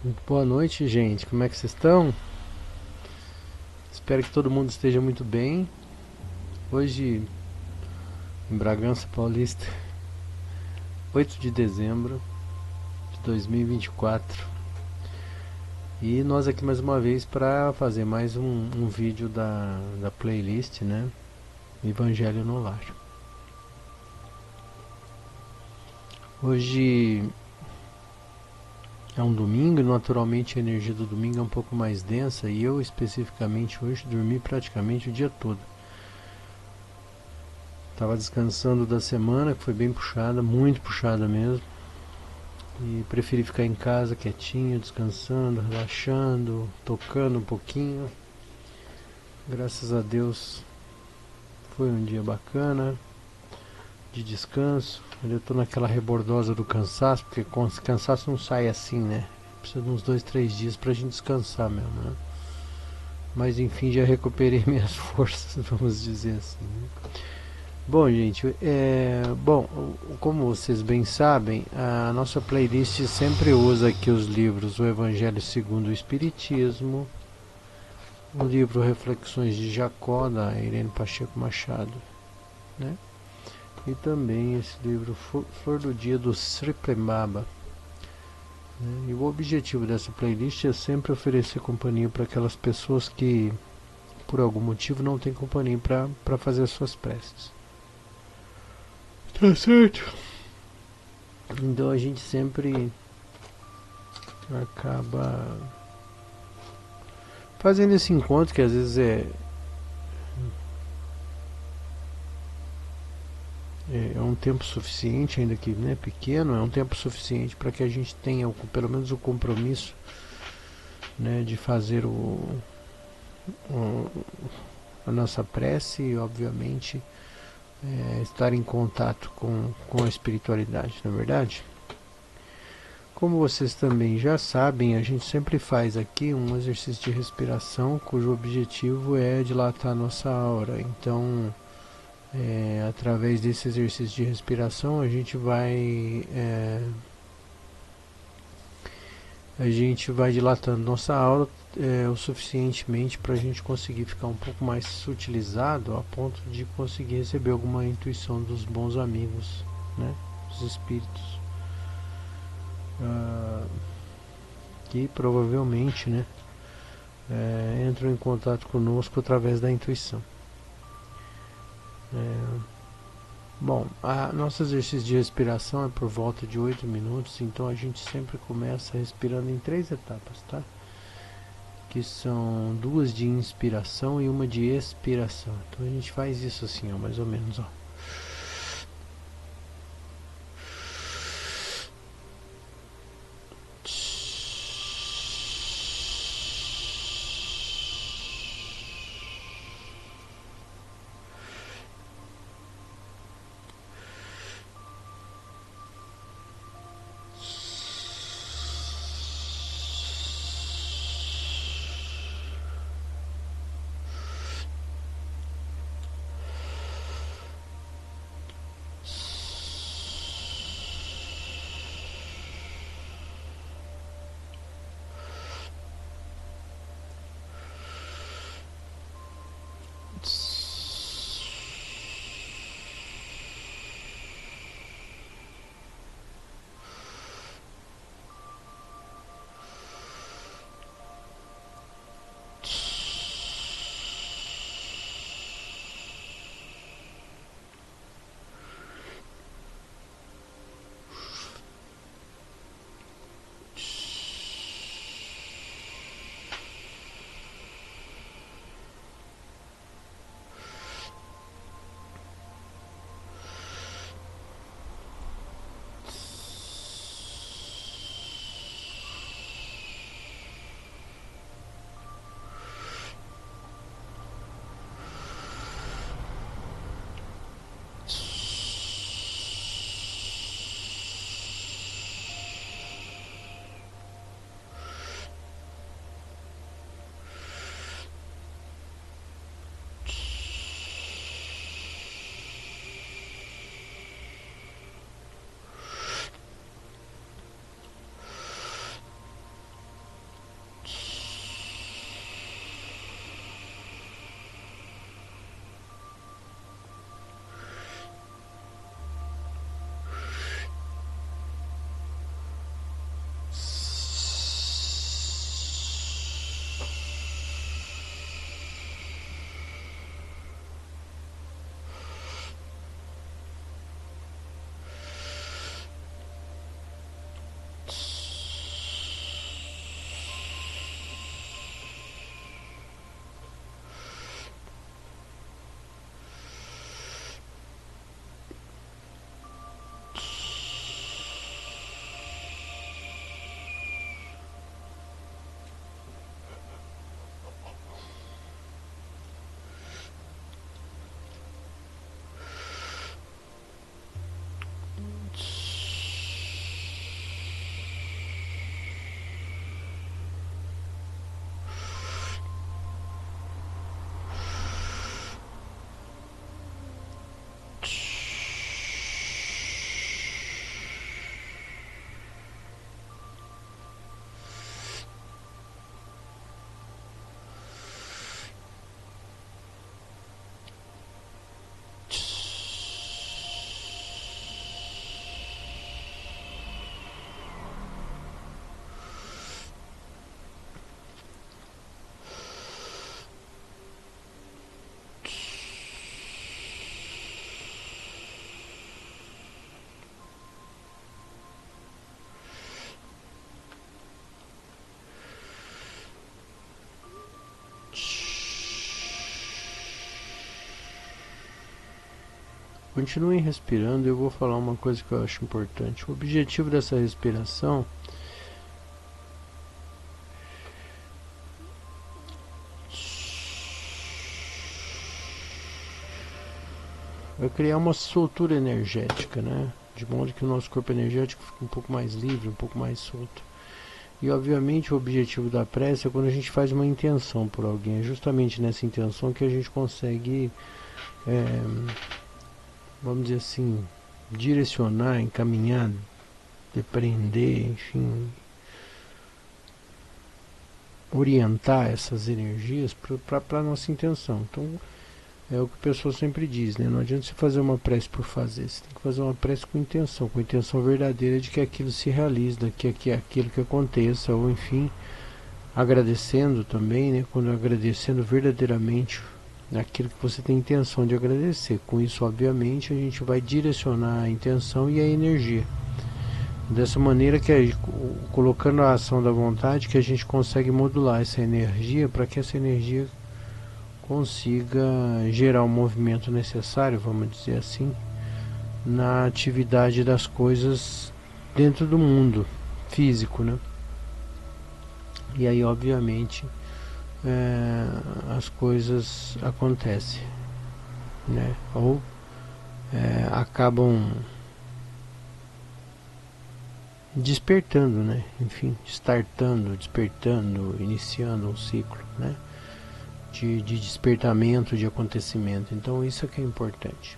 Muito boa noite, gente. Como é que vocês estão? Espero que todo mundo esteja muito bem. Hoje, em Bragança Paulista, 8 de dezembro de 2024. E nós aqui mais uma vez para fazer mais um vídeo da playlist, né? Evangelho no Lar. Hoje é um domingo, naturalmente a energia do domingo é um pouco mais densa e eu especificamente hoje dormi praticamente o dia todo. Tava descansando da semana, que foi bem puxada, muito puxada mesmo. E preferi ficar em casa quietinho, descansando, relaxando, tocando um pouquinho. Graças a Deus foi um dia bacana de descanso. Eu estou naquela rebordosa do cansaço, porque cansaço não sai assim, né? Precisa de uns 2, 3 dias pra gente descansar mesmo, né? Mas enfim, já recuperei minhas forças, vamos dizer assim. Bom, gente, como vocês bem sabem, a nossa playlist sempre usa aqui os livros O Evangelho segundo o Espiritismo, o livro Reflexões de Jacó, da Irene Pacheco Machado, né? E também esse livro Flor do Dia do Sri Premabha, né? E o objetivo dessa playlist é sempre oferecer companhia para aquelas pessoas que, por algum motivo, não têm companhia para fazer as suas preces. Tá certo? Então a gente sempre acaba fazendo esse encontro que às vezes é um tempo suficiente, ainda que né, pequeno, é um tempo suficiente para que a gente tenha pelo menos o compromisso, né, de fazer o- a nossa prece e, obviamente, estar em contato com a espiritualidade, não é verdade? Como vocês também já sabem, a gente sempre faz aqui um exercício de respiração cujo objetivo é dilatar a nossa aura. Então, através desse exercício de respiração, a gente vai dilatando nossa aura o suficientemente para a gente conseguir ficar um pouco mais sutilizado a ponto de conseguir receber alguma intuição dos bons amigos, né, dos espíritos, ah, que provavelmente, né, entram em contato conosco através da intuição. É, Bom, nosso exercício de respiração é por volta de 8 minutos, então a gente sempre começa respirando em 3 etapas, tá? Que são duas de inspiração e uma de expiração. Então a gente faz isso assim, ó, mais ou menos, ó. continuem respirando. Eu vou falar uma coisa que eu acho importante. O objetivo dessa respiração é criar uma soltura energética, né? De modo que o nosso corpo energético fique um pouco mais livre, um pouco mais solto. E obviamente o objetivo da prece é quando a gente faz uma intenção por alguém. É justamente nessa intenção que a gente consegue, vamos dizer assim, direcionar, encaminhar, depreender, enfim, orientar essas energias para a nossa intenção. Então é o que o pessoal sempre diz, né? Não adianta você fazer uma prece por fazer, você tem que fazer uma prece com intenção verdadeira de que aquilo se realize, de que aquilo que aconteça, ou enfim, agradecendo também, né? Quando agradecendo verdadeiramente aquilo que você tem intenção de agradecer. Com isso, obviamente, a gente vai direcionar a intenção e a energia. Dessa maneira que colocando a ação da vontade, que a gente consegue modular essa energia para que essa energia consiga gerar o movimento necessário, vamos dizer assim, na atividade das coisas dentro do mundo físico, né? E aí, obviamente, as coisas acontecem, né? Ou acabam despertando, né? Enfim, despertando, iniciando um ciclo, né? De despertamento, de acontecimento. Então isso é que é importante.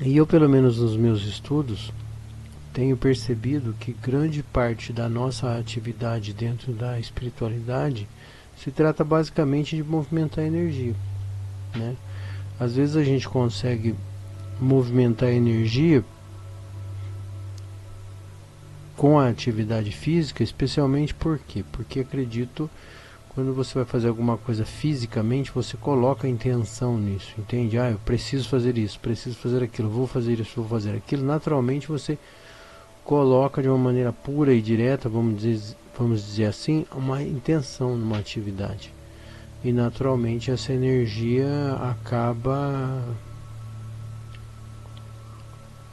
E eu, pelo menos nos meus estudos, tenho percebido que grande parte da nossa atividade dentro da espiritualidade se trata basicamente de movimentar a energia, né? Às vezes a gente consegue movimentar a energia com a atividade física, especialmente por quê? Porque acredito, quando você vai fazer alguma coisa fisicamente, você coloca a intenção nisso, entende? Eu preciso fazer isso, preciso fazer aquilo, vou fazer isso, vou fazer aquilo. Naturalmente você coloca de uma maneira pura e direta, vamos dizer assim, uma intenção numa atividade. E naturalmente essa energia acaba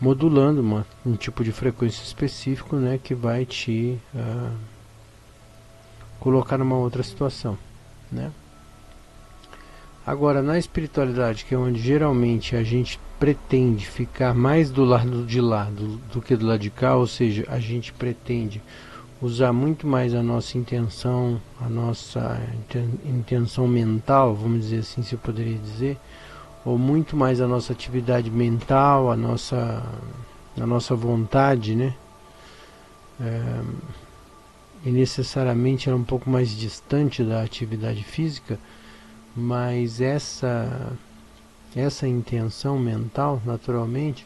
modulando um tipo de frequência específico, né, que vai te colocar numa outra situação, né? Agora, na espiritualidade, que é onde geralmente a gente pretende ficar mais do lado de lá do que do lado de cá, ou seja, a gente pretende usar muito mais a nossa intenção, a nossa intenção mental, vamos dizer assim, se eu poderia dizer, ou muito mais a nossa atividade mental, a nossa vontade, né? E necessariamente ela é um pouco mais distante da atividade física, mas essa intenção mental, naturalmente,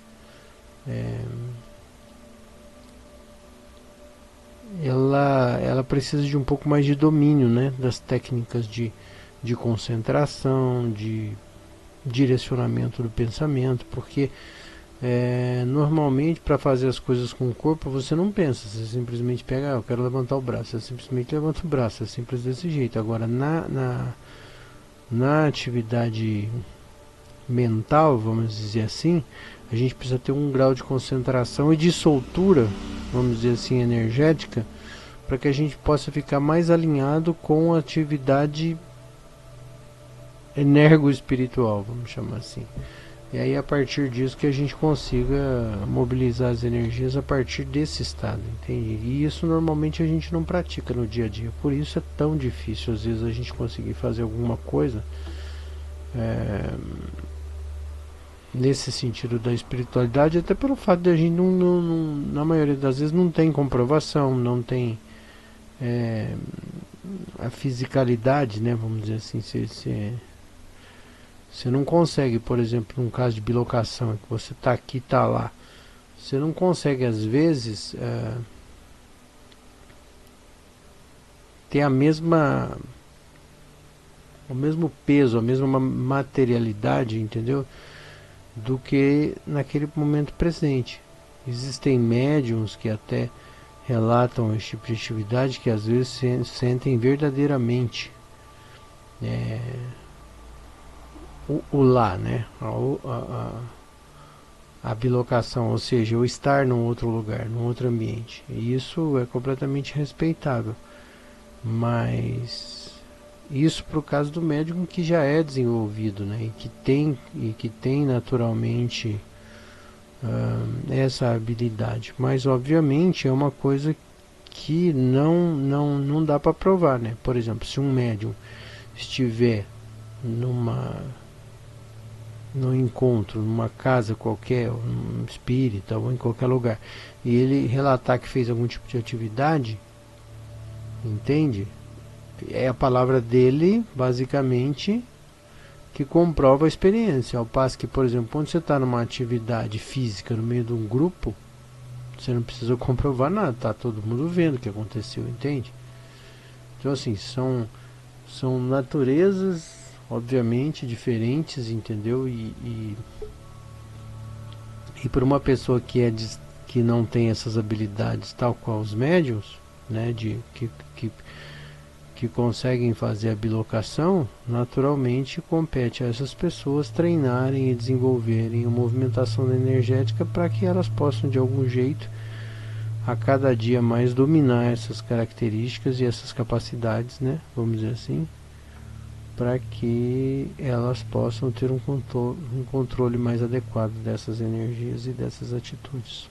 ela precisa de um pouco mais de domínio, né, das técnicas de concentração, de direcionamento do pensamento, porque normalmente para fazer as coisas com o corpo você não pensa, você simplesmente pega, eu quero levantar o braço, você simplesmente levanta o braço, é simples desse jeito. Agora na atividade mental, vamos dizer assim, a gente precisa ter um grau de concentração e de soltura, vamos dizer assim, energética, para que a gente possa ficar mais alinhado com a atividade energo-espiritual, vamos chamar assim. E aí a partir disso que a gente consiga mobilizar as energias a partir desse estado, entende? E isso normalmente a gente não pratica no dia a dia, por isso é tão difícil às vezes a gente conseguir fazer alguma coisa nesse sentido da espiritualidade, até pelo fato de a gente na maioria das vezes não tem comprovação, não tem a fisicalidade, né, vamos dizer assim, você não consegue, por exemplo, num caso de bilocação, que você está aqui e está lá, você não consegue às vezes ter a mesma o mesmo peso, a mesma materialidade, entendeu? Do que naquele momento presente. Existem médiums que até relatam esse tipo de atividade que às vezes sentem verdadeiramente o lá, né? A bilocação, ou seja, o estar num outro lugar, num outro ambiente. E isso é completamente respeitável. Mas isso para o caso do médium que já é desenvolvido, né? E que tem naturalmente essa habilidade. Mas obviamente é uma coisa que não dá para provar, né? Por exemplo, se um médium estiver num encontro, numa casa qualquer, ou num espírita, ou em qualquer lugar, e ele relatar que fez algum tipo de atividade, entende? É a palavra dele, basicamente, que comprova a experiência. Ao passo que, por exemplo, quando você está numa atividade física no meio de um grupo, você não precisa comprovar nada, tá todo mundo vendo o que aconteceu, entende? Então, assim, são naturezas obviamente diferentes, entendeu? E para uma pessoa que não tem essas habilidades tal qual os médiums, né, que conseguem fazer a bilocação, naturalmente compete a essas pessoas treinarem e desenvolverem a movimentação energética para que elas possam de algum jeito a cada dia mais dominar essas características e essas capacidades, né, vamos dizer assim, para que elas possam ter um controle mais adequado dessas energias e dessas atitudes.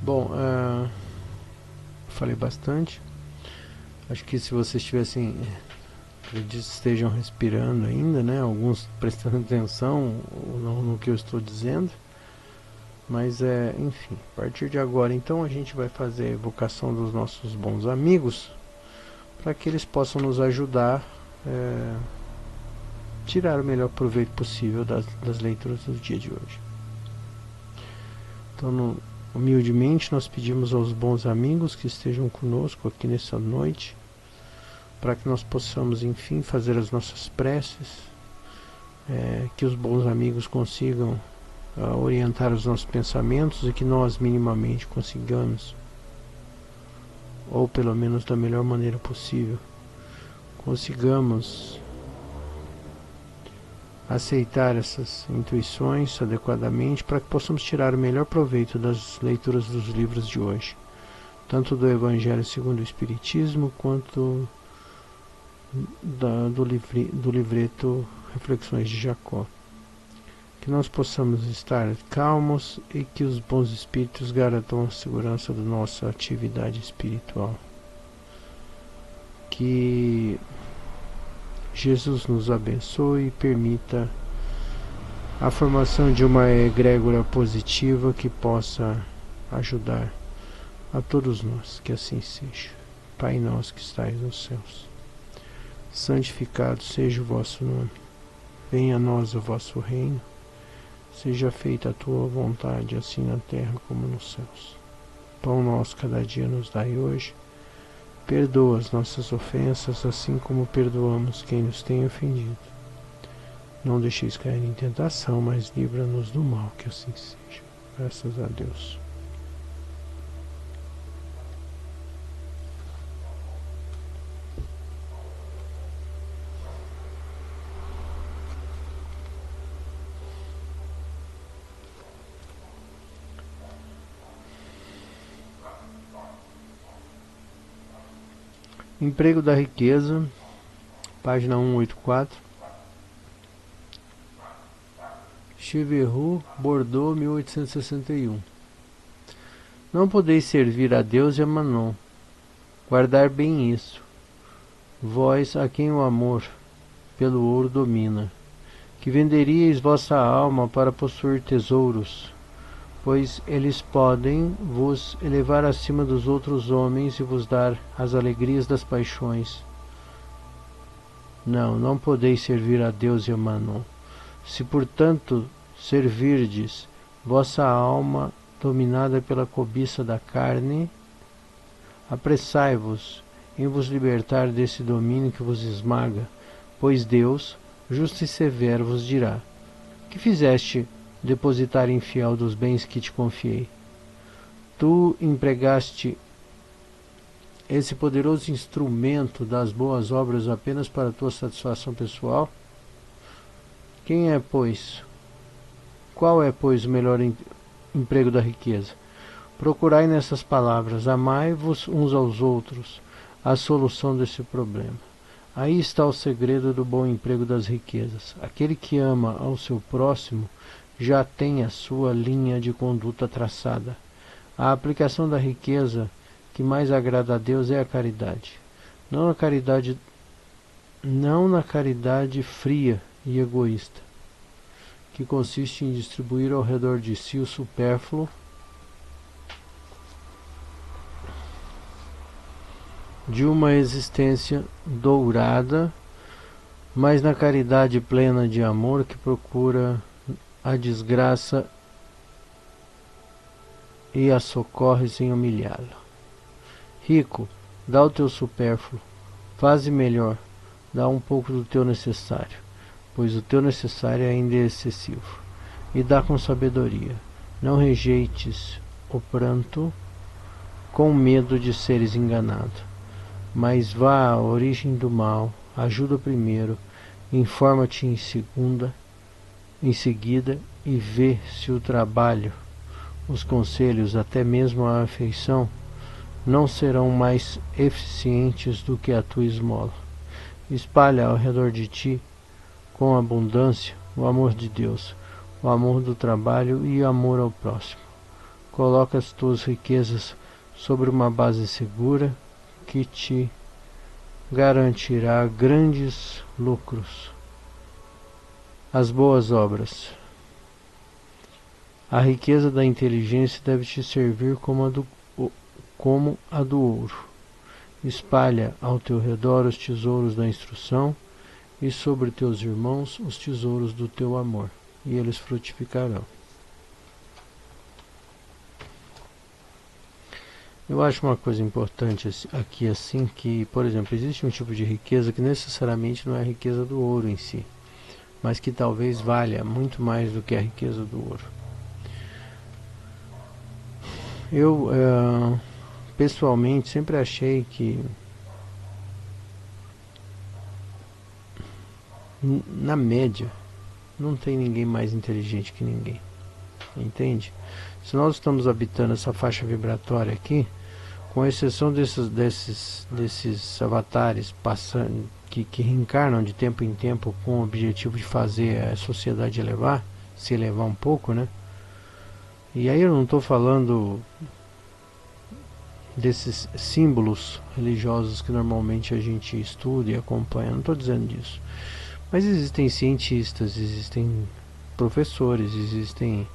Bom, falei bastante. Acho que se vocês tivessem, acredito, estejam respirando ainda, né? Alguns prestando atenção no que eu estou dizendo. Mas enfim, a partir de agora então a gente vai fazer a evocação dos nossos bons amigos para que eles possam nos ajudar a tirar o melhor proveito possível das leituras do dia de hoje. Então, humildemente nós pedimos aos bons amigos que estejam conosco aqui nessa noite, para que nós possamos enfim fazer as nossas preces, que os bons amigos consigam orientar os nossos pensamentos e que nós minimamente consigamos, ou pelo menos da melhor maneira possível, consigamos aceitar essas intuições adequadamente para que possamos tirar o melhor proveito das leituras dos livros de hoje, tanto do Evangelho segundo o Espiritismo quanto do livreto Reflexões de Jacó. Que nós possamos estar calmos e que os bons espíritos garantam a segurança da nossa atividade espiritual. Que Jesus nos abençoe e permita a formação de uma egrégora positiva que possa ajudar a todos nós, que assim seja. Pai nosso que estais nos céus, santificado seja o vosso nome, venha a nós o vosso reino, seja feita a tua vontade, assim na terra como nos céus. Pão nosso cada dia nos dai hoje, perdoa as nossas ofensas, assim como perdoamos quem nos tem ofendido. Não deixeis cair em tentação, mas livra-nos do mal, que assim seja. Graças a Deus. Emprego da riqueza, página 184. Chiverru, Bordeaux, 1861. Não podeis servir a Deus e a Manon. Guardar bem isso. Vós, a quem o amor pelo ouro domina, que venderíeis vossa alma para possuir tesouros, pois eles podem vos elevar acima dos outros homens e vos dar as alegrias das paixões. Não podeis servir a Deus e a Manon. Se, portanto, servirdes vossa alma dominada pela cobiça da carne, apressai-vos em vos libertar desse domínio que vos esmaga, pois Deus, justo e severo, vos dirá: que fizeste, depositário infiel dos bens que te confiei? Tu empregaste esse poderoso instrumento das boas obras apenas para tua satisfação pessoal? Qual é, pois, o melhor emprego da riqueza? Procurai nessas palavras: amai-vos uns aos outros, a solução desse problema. Aí está o segredo do bom emprego das riquezas. Aquele que ama ao seu próximo já tem a sua linha de conduta traçada. A aplicação da riqueza que mais agrada a Deus é a caridade. Não na caridade fria e egoísta, que consiste em distribuir ao redor de si o supérfluo de uma existência dourada, mas na caridade plena de amor que procura a desgraça e a socorre sem humilhá-la. Rico, dá o teu supérfluo, faze melhor, dá um pouco do teu necessário, pois o teu necessário ainda é excessivo, e dá com sabedoria. Não rejeites o pranto com medo de seres enganado, mas vá à origem do mal, ajuda primeiro, informa-te em seguida, e vê se o trabalho, os conselhos, até mesmo a afeição, não serão mais eficientes do que a tua esmola. Espalha ao redor de ti, com abundância, o amor de Deus, o amor do trabalho e o amor ao próximo. Coloca as tuas riquezas sobre uma base segura que te garantirá grandes lucros. As boas obras. A riqueza da inteligência deve te servir como a do ouro. Espalha ao teu redor os tesouros da instrução e sobre teus irmãos os tesouros do teu amor, e eles frutificarão. Eu acho uma coisa importante aqui assim, que, por exemplo, existe um tipo de riqueza que necessariamente não é a riqueza do ouro em si, mas que talvez valha muito mais do que a riqueza do ouro. Eu pessoalmente sempre achei que na média não tem ninguém mais inteligente que ninguém, entende? Se nós estamos habitando essa faixa vibratória aqui, com exceção desses avatares que reencarnam de tempo em tempo com o objetivo de fazer a sociedade se elevar um pouco, né? E aí eu não estou falando desses símbolos religiosos que normalmente a gente estuda e acompanha, não estou dizendo disso. Mas existem cientistas, existem professores, existem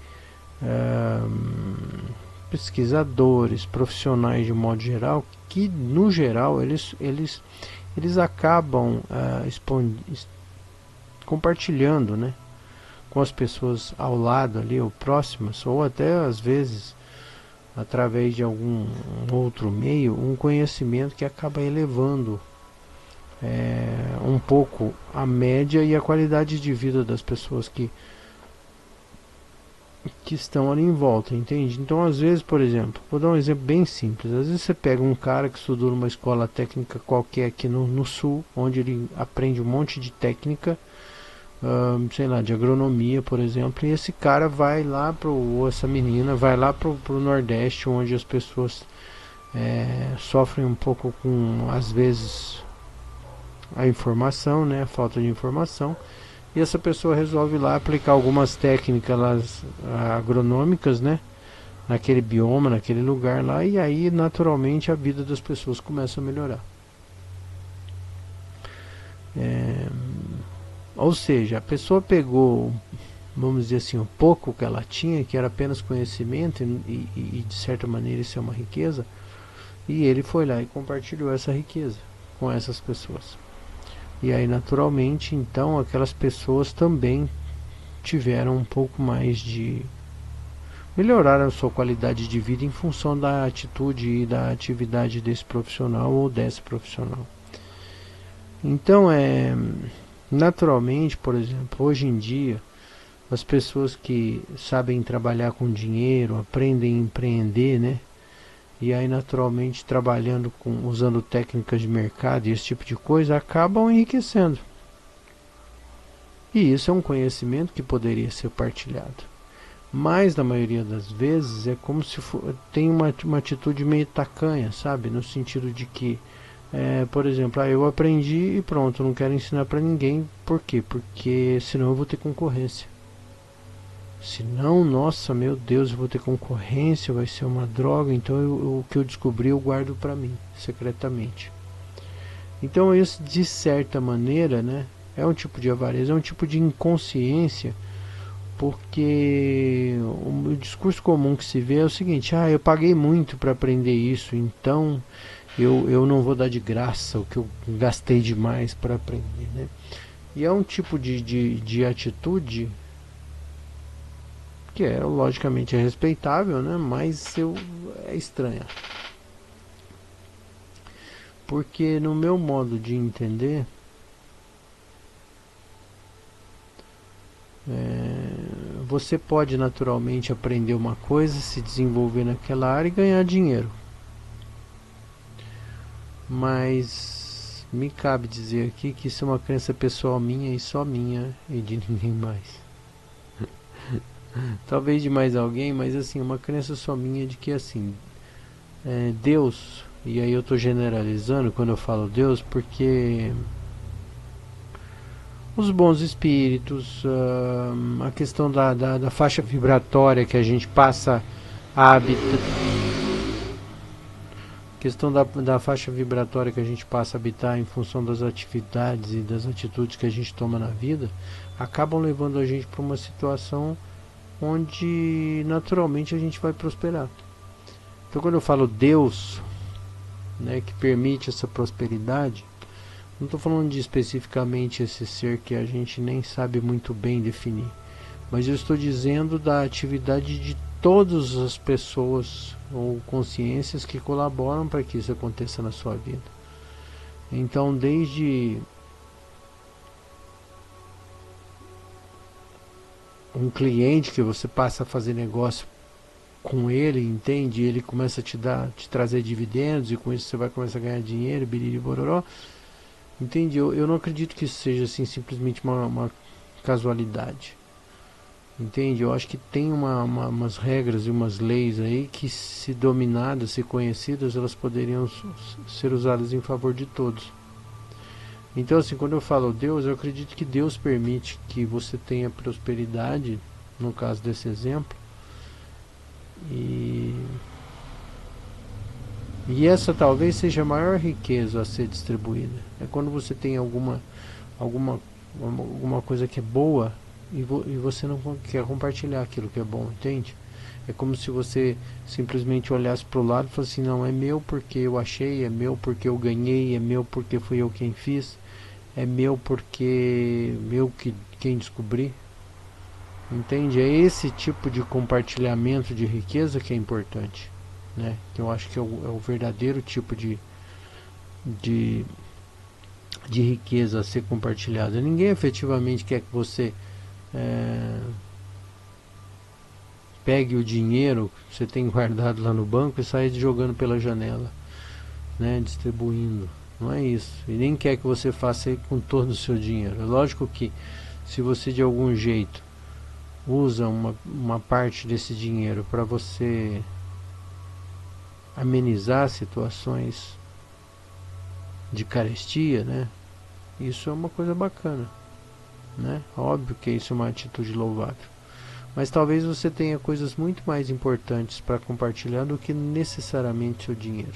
pesquisadores, profissionais de modo geral, que no geral eles acabam compartilhando, né, com as pessoas ao lado ali, ou próximas, ou até às vezes através de algum outro meio, um conhecimento que acaba elevando um pouco a média e a qualidade de vida das pessoas que estão ali em volta, entende? Então, às vezes, por exemplo, vou dar um exemplo bem simples. Às vezes você pega um cara que estudou numa escola técnica qualquer aqui no sul, onde ele aprende um monte de técnica, sei lá, de agronomia, por exemplo, e esse cara vai lá ou essa menina vai lá pro Nordeste, onde as pessoas sofrem um pouco com, às vezes, a informação, né, a falta de informação, e essa pessoa resolve lá aplicar algumas técnicas agronômicas, né, naquele bioma, naquele lugar lá, e aí naturalmente a vida das pessoas começa a melhorar. Ou seja, a pessoa pegou, vamos dizer assim, o pouco que ela tinha, que era apenas conhecimento, e de certa maneira isso é uma riqueza, e ele foi lá e compartilhou essa riqueza com essas pessoas. E aí naturalmente, então, aquelas pessoas também tiveram um pouco mais de melhorar a sua qualidade de vida em função da atitude e da atividade desse profissional ou desse profissional. Então, naturalmente, por exemplo, hoje em dia, as pessoas que sabem trabalhar com dinheiro, aprendem a empreender, né? E aí, naturalmente, trabalhando usando técnicas de mercado e esse tipo de coisa, acabam enriquecendo. E isso é um conhecimento que poderia ser partilhado. Mas, na maioria das vezes, é como se tem uma atitude meio tacanha, sabe? No sentido de que, por exemplo, eu aprendi e pronto, não quero ensinar para ninguém. Por quê? Porque senão eu vou ter concorrência. Senão, nossa, meu Deus, eu vou ter concorrência, vai ser uma droga. Então, o que eu descobri eu guardo para mim, secretamente. Então, isso, de certa maneira, né, é um tipo de avareza, é um tipo de inconsciência, porque o discurso comum que se vê é o seguinte: eu paguei muito para aprender isso, então eu não vou dar de graça o que eu gastei demais para aprender, né? E é um tipo de atitude que logicamente é respeitável, né? Mas é estranha. Porque no meu modo de entender, você pode naturalmente aprender uma coisa, se desenvolver naquela área e ganhar dinheiro. Mas me cabe dizer aqui que isso é uma crença pessoal minha e só minha e de ninguém mais. Talvez de mais alguém, mas assim, uma crença só minha de que assim, Deus, e aí eu estou generalizando quando eu falo Deus, porque os bons espíritos, a questão da faixa vibratória que a gente passa a habitar, questão da faixa vibratória que a gente passa a habitar em função das atividades e das atitudes que a gente toma na vida, acabam levando a gente para uma situação onde naturalmente a gente vai prosperar. Então, quando eu falo Deus, né, que permite essa prosperidade, não estou falando de especificamente esse ser que a gente nem sabe muito bem definir, mas eu estou dizendo da atividade de todas as pessoas ou consciências que colaboram para que isso aconteça na sua vida. Então, desde um cliente que você passa a fazer negócio com ele, entende? Ele começa a te trazer dividendos e com isso você vai começar a ganhar dinheiro, biriri bororó. Entende? Eu não acredito que isso seja assim simplesmente uma casualidade. Entende? Eu acho que tem umas regras e umas leis aí que, se dominadas, se conhecidas, elas poderiam ser usadas em favor de todos. Então, assim, quando eu falo Deus, eu acredito que Deus permite que você tenha prosperidade, no caso desse exemplo, e essa talvez seja a maior riqueza a ser distribuída. É quando você tem alguma coisa que é boa e você não quer compartilhar aquilo que é bom, entende? É como se você simplesmente olhasse para o lado e falasse assim: não, é meu porque eu achei, é meu porque eu ganhei, é meu porque fui eu quem fiz, é meu porque quem descobri. Entende? É esse tipo de compartilhamento de riqueza que é importante, né? Que eu acho que é o verdadeiro tipo de riqueza a ser compartilhada. Ninguém efetivamente quer que você pegue o dinheiro que você tem guardado lá no banco e saia jogando pela janela, né? Distribuindo. Não é isso. E nem quer que você faça com todo o seu dinheiro. É lógico que, se você de algum jeito usa uma parte desse dinheiro para você amenizar situações de carestia, né? Isso é uma coisa bacana, né? Óbvio que isso é uma atitude louvável. Mas talvez você tenha coisas muito mais importantes para compartilhar do que necessariamente seu dinheiro.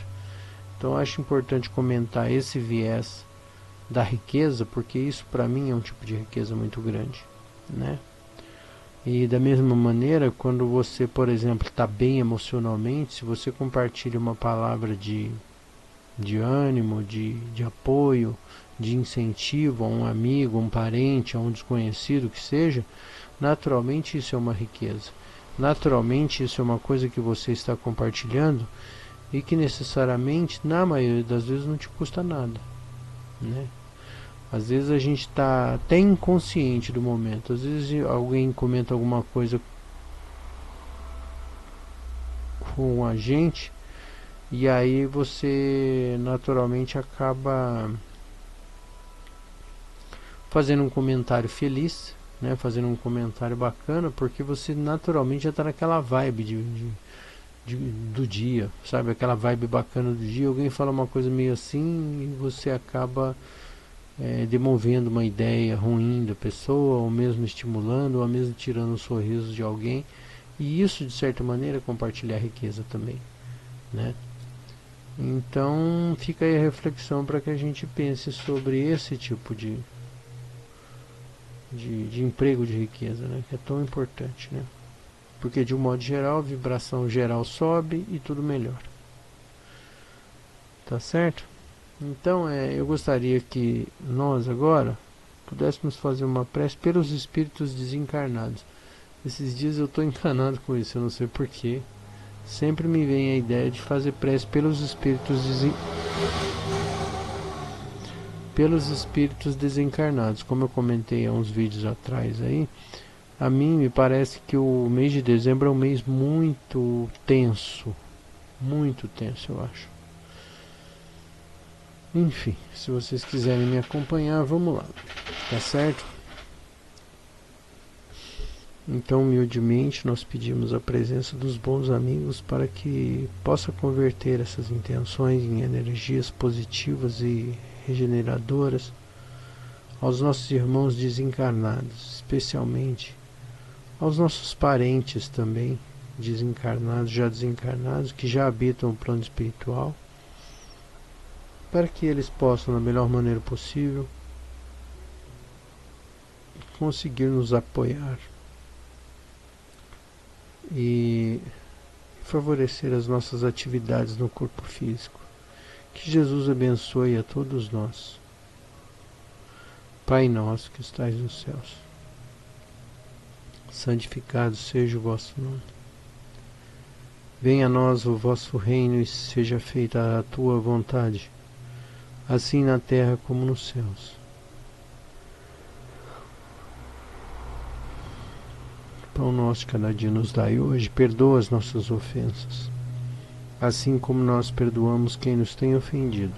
Então eu acho importante comentar esse viés da riqueza, porque isso para mim é um tipo de riqueza muito grande, né? E da mesma maneira, quando você, por exemplo, está bem emocionalmente, se você compartilha uma palavra de ânimo, de apoio, de incentivo a um amigo, a um parente, a um desconhecido que seja, naturalmente isso é uma riqueza. naturalmente isso é uma coisa que você está compartilhando e que necessariamente, na maioria das vezes, não te custa nada, né? Às vezes a gente está até inconsciente do momento. Às vezes alguém comenta alguma coisa com a gente e aí você naturalmente acaba fazendo um comentário feliz, né? Fazendo um comentário bacana, porque você naturalmente já está naquela vibe do dia, sabe? Aquela vibe bacana do dia. Alguém fala uma coisa meio assim e você acaba demovendo uma ideia ruim da pessoa, ou mesmo estimulando, ou mesmo tirando um sorriso de alguém. E isso, de certa maneira, é compartilhar riqueza também, né? Então fica aí a reflexão para que a gente pense sobre esse tipo de emprego de riqueza, né? Que é tão importante, né? Porque de um modo geral, a vibração geral sobe e tudo melhora. Tá certo? Então eu gostaria que nós agora pudéssemos fazer uma prece pelos espíritos desencarnados. Esses dias eu estou encanado com isso, eu não sei porquê. Sempre me vem a ideia de fazer prece pelos espíritos desencarnados. Como eu comentei há uns vídeos atrás aí, a mim me parece que o mês de dezembro é um mês muito tenso, eu acho. Enfim, se vocês quiserem me acompanhar, vamos lá, tá certo? Então, humildemente, nós pedimos a presença dos bons amigos para que possa converter essas intenções em energias positivas e regeneradoras aos nossos irmãos desencarnados, especialmente aos nossos parentes também desencarnados, já desencarnados, que já habitam o plano espiritual, para que eles possam, da melhor maneira possível, conseguir nos apoiar e favorecer as nossas atividades no corpo físico. Que Jesus abençoe a todos nós. Pai nosso que estais nos céus, santificado seja o vosso nome. Venha a nós o vosso reino e seja feita a tua vontade, assim na terra como nos céus. Pão nosso de cada dia nos dai hoje, perdoa as nossas ofensas, assim como nós perdoamos quem nos tem ofendido.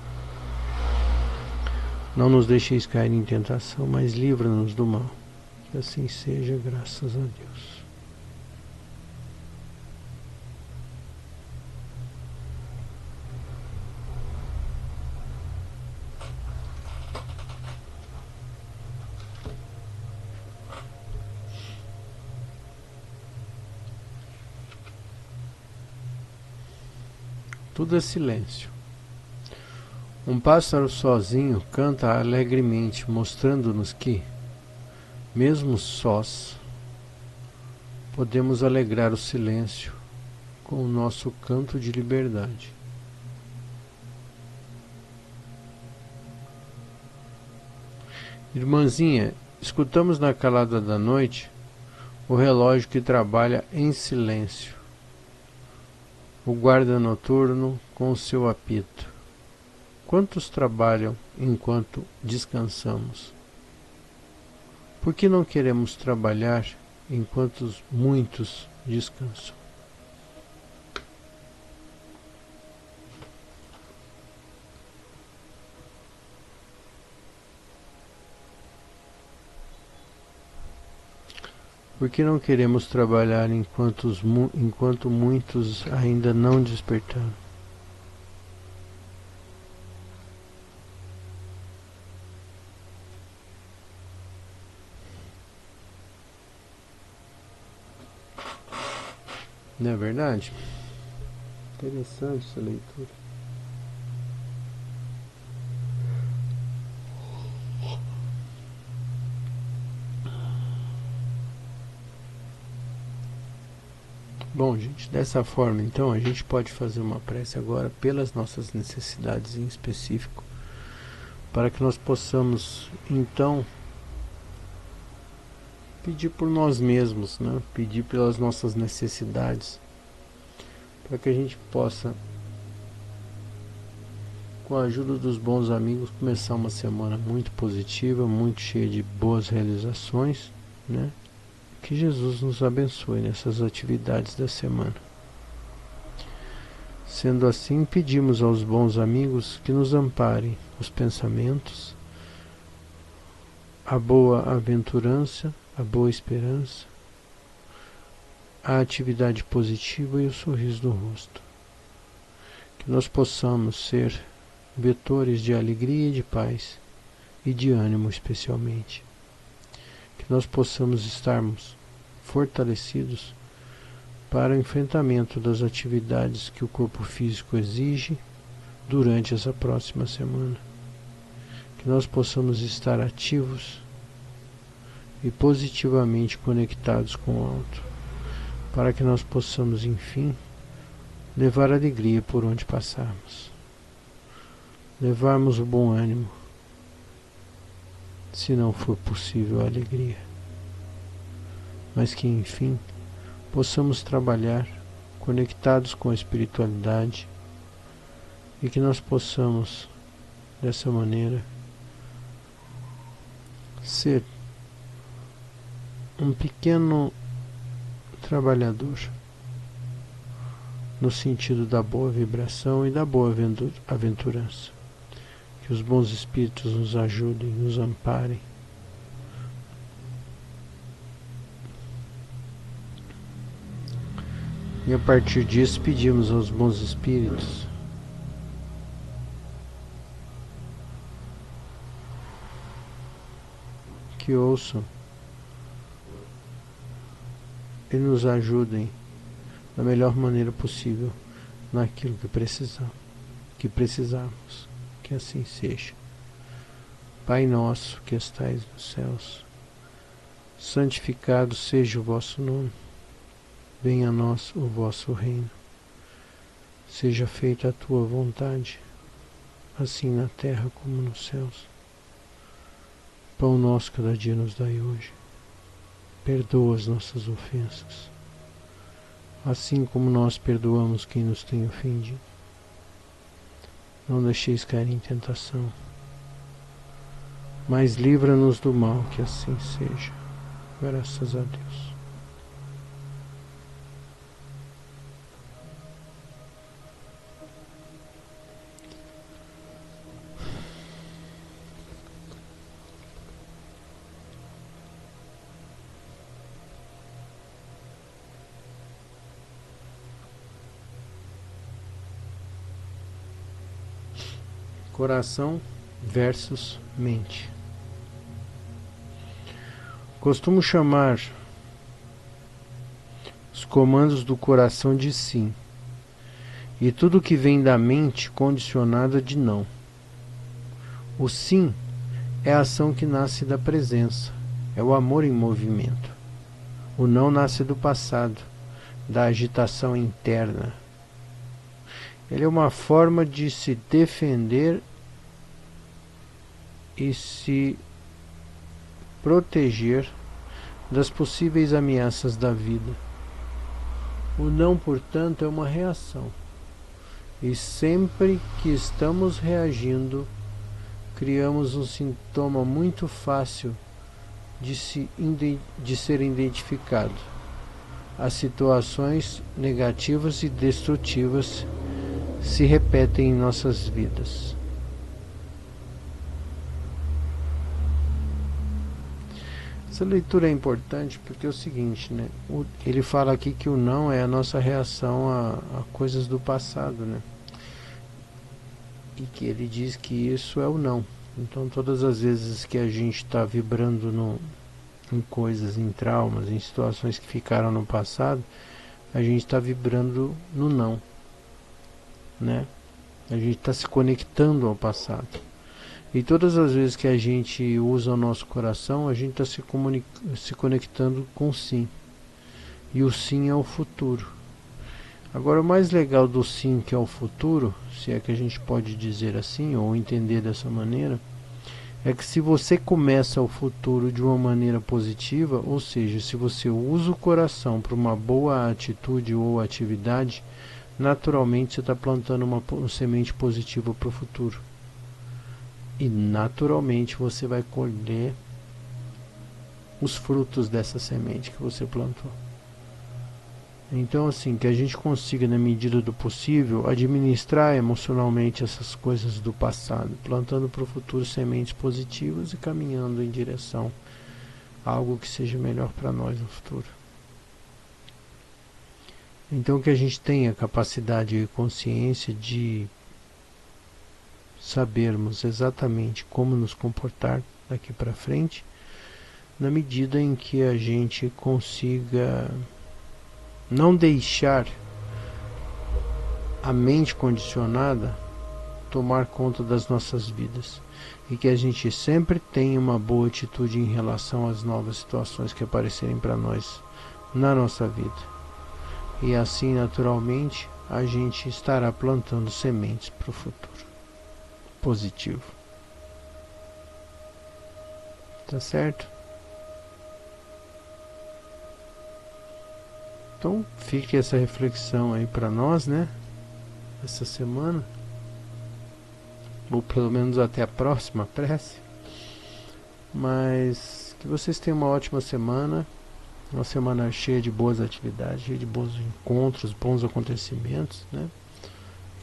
Não nos deixeis cair em tentação, mas livra-nos do mal. Que assim seja, graças a Deus. Tudo é silêncio. Um pássaro sozinho canta alegremente, mostrando-nos que, mesmo sós, podemos alegrar o silêncio com o nosso canto de liberdade. Irmãzinha, escutamos na calada da noite o relógio que trabalha em silêncio, o guarda noturno com o seu apito. Quantos trabalham enquanto descansamos? Por que não queremos trabalhar enquanto muitos descansam? Por que não queremos trabalhar enquanto muitos ainda não despertaram? Não é verdade? Interessante essa leitura. Bom, gente, dessa forma, então, a gente pode fazer uma prece agora pelas nossas necessidades em específico, para que nós possamos, então, pedir por nós mesmos, né? Pedir pelas nossas necessidades, para que a gente possa, com a ajuda dos bons amigos, começar uma semana muito positiva, muito cheia de boas realizações, né? Que Jesus nos abençoe nessas atividades da semana. Sendo assim, pedimos aos bons amigos que nos amparem os pensamentos, a boa aventurança, a boa esperança, a atividade positiva e o sorriso no rosto. Que nós possamos ser vetores de alegria e de paz, e de ânimo especialmente. Que nós possamos estarmos fortalecidos para o enfrentamento das atividades que o corpo físico exige durante essa próxima semana. Que nós possamos estar ativos e positivamente conectados com o alto, para que nós possamos, enfim, levar alegria por onde passarmos, levarmos o bom ânimo, se não for possível a alegria, mas que, enfim, possamos trabalhar conectados com a espiritualidade e que nós possamos, dessa maneira, ser um pequeno trabalhador no sentido da boa vibração e da boa aventurança. Que os bons espíritos nos ajudem, nos amparem. E a partir disso pedimos aos bons espíritos que ouçam e nos ajudem da melhor maneira possível naquilo que precisarmos. Que assim seja. Pai nosso que estais nos céus, santificado seja o vosso nome. Venha a nós o vosso reino. Seja feita a tua vontade, assim na terra como nos céus. Pão nosso cada dia nos dai hoje. Perdoa as nossas ofensas, assim como nós perdoamos quem nos tem ofendido. Não deixeis cair em tentação, mas livra-nos do mal, que assim seja. Graças a Deus. Coração versus mente. Costumo chamar os comandos do coração de sim, e tudo que vem da mente condicionada de não. O sim é a ação que nasce da presença, é o amor em movimento. O não nasce do passado, da agitação interna. Ele é uma forma de se defender e se proteger das possíveis ameaças da vida. O não, portanto, é uma reação. E sempre que estamos reagindo, criamos um sintoma muito fácil de ser identificado. As situações negativas e destrutivas se repetem em nossas vidas. Essa leitura é importante porque é o seguinte, né? Ele fala aqui que o não é a nossa reação a coisas do passado, né? E que ele diz que isso é o não. Então todas as vezes que a gente está vibrando em coisas, em traumas, em situações que ficaram no passado, a gente está vibrando no não, né? A gente está se conectando ao passado. E todas as vezes que a gente usa o nosso coração, a gente está se conectando com o sim. E o sim é o futuro. Agora, o mais legal do sim, que é o futuro, se é que a gente pode dizer assim, ou entender dessa maneira, é que se você começa o futuro de uma maneira positiva, ou seja, se você usa o coração para uma boa atitude ou atividade, naturalmente você está plantando uma semente positiva para o futuro. E naturalmente você vai colher os frutos dessa semente que você plantou. Então, assim, que a gente consiga, na medida do possível, administrar emocionalmente essas coisas do passado, plantando para o futuro sementes positivas e caminhando em direção a algo que seja melhor para nós no futuro. Então, que a gente tenha capacidade e consciência de sabermos exatamente como nos comportar daqui para frente, na medida em que a gente consiga não deixar a mente condicionada tomar conta das nossas vidas, e que a gente sempre tenha uma boa atitude em relação às novas situações que aparecerem para nós na nossa vida. E assim, naturalmente, a gente estará plantando sementes para o futuro positivo. Tá certo? Então fique essa reflexão aí para nós, né? Essa semana, ou pelo menos até a próxima prece. Mas que vocês tenham uma ótima semana, uma semana cheia de boas atividades, cheia de bons encontros, bons acontecimentos, né?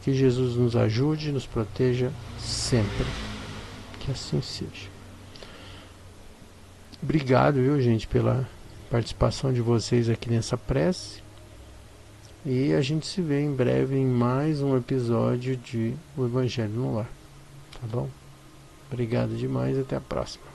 Que Jesus nos ajude e nos proteja sempre. Que assim seja. Obrigado, viu, gente, pela participação de vocês aqui nessa prece, e a gente se vê em breve em mais um episódio de O Evangelho no Lar, tá bom? Obrigado demais, até a próxima.